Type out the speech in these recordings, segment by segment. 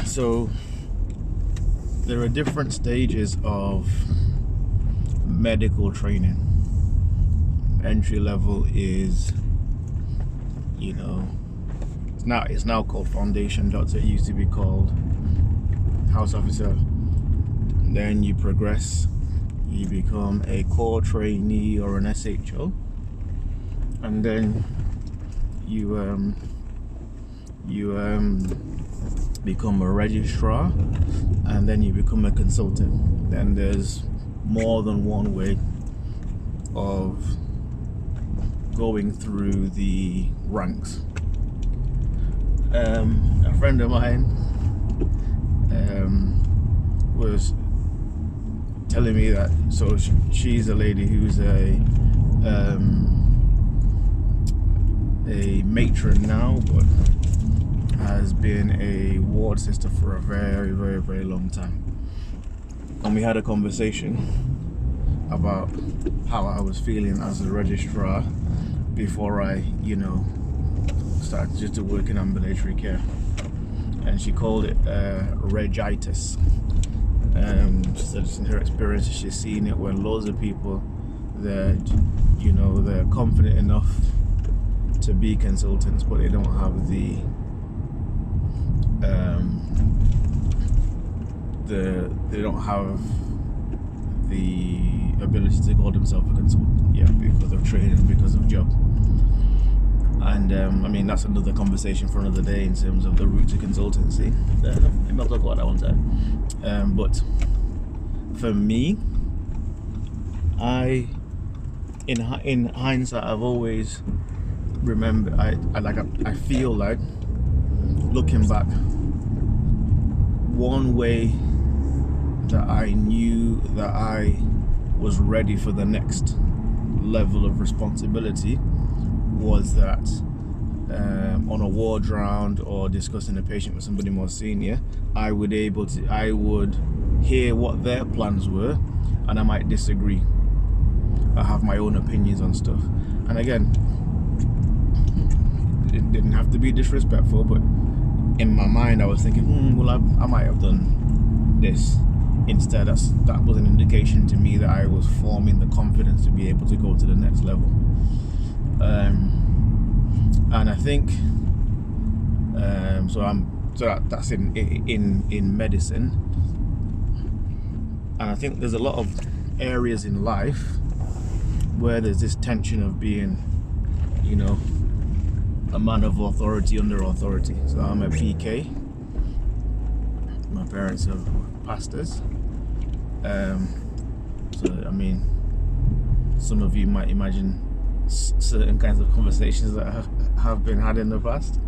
So there are different stages of medical training. Entry level is, it's now called foundation doctor. It used to be called house officer. Then you progress, you become a core trainee or an SHO, and then you become a registrar, and then you become a consultant. Then there's more than one way of going through the ranks. A friend of mine was telling me that, so she's a lady who's a matron now, but has been a ward sister for a very, very, very long time. And we had a conversation about how I was feeling as a registrar before I, started just to work in ambulatory care. And she called it regitis. She said in her experience, she's seen it when loads of people, they're confident enough to be consultants, but they don't have the ability to call themselves a consultant, because of training, because of job. And that's another conversation for another day in terms of the route to consultancy. Maybe I'll talk about that one time. But for me, in hindsight, I've always remembered. I feel like, looking back, one way that I knew that I was ready for the next level of responsibility was that on a ward round or discussing a patient with somebody more senior, I would hear what their plans were, and I might disagree. I have my own opinions on stuff, and again, it didn't have to be disrespectful, but in my mind I was thinking, I might have done this instead. That was an indication to me that I was forming the confidence to be able to go to the next level. And I think that's in medicine, and I think there's a lot of areas in life where there's this tension of being, a man of authority under authority. So I'm a PK. My parents are pastors. Some of you might imagine certain kinds of conversations that have been had in the past.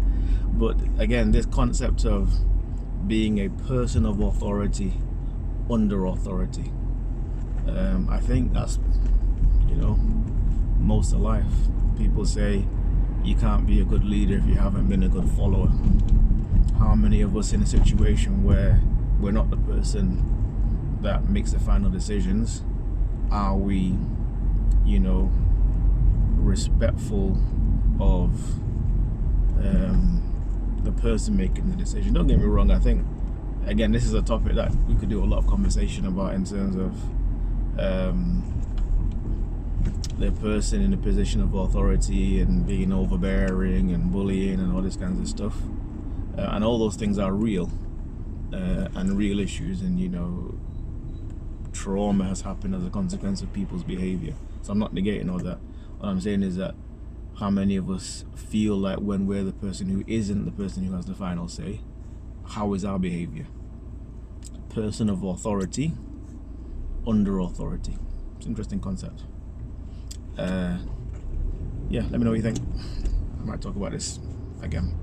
But again, this concept of being a person of authority under authority, I think that's, most of life. People say you can't be a good leader if you haven't been a good follower. How many of us in a situation where we're not the person that makes the final decisions, are we, respectful of the person making the decision? Don't get me wrong, I think, again, this is a topic that we could do a lot of conversation about in terms of the person in a position of authority and being overbearing and bullying and all this kinds of stuff, and all those things are real and real issues, and trauma has happened as a consequence of people's behavior. So I'm not negating all that. What I'm saying is that how many of us feel like when we're the person who isn't the person who has the final say, how is our behavior? Person of authority under authority. It's an interesting concept. Let me know what you think. I might talk about this again.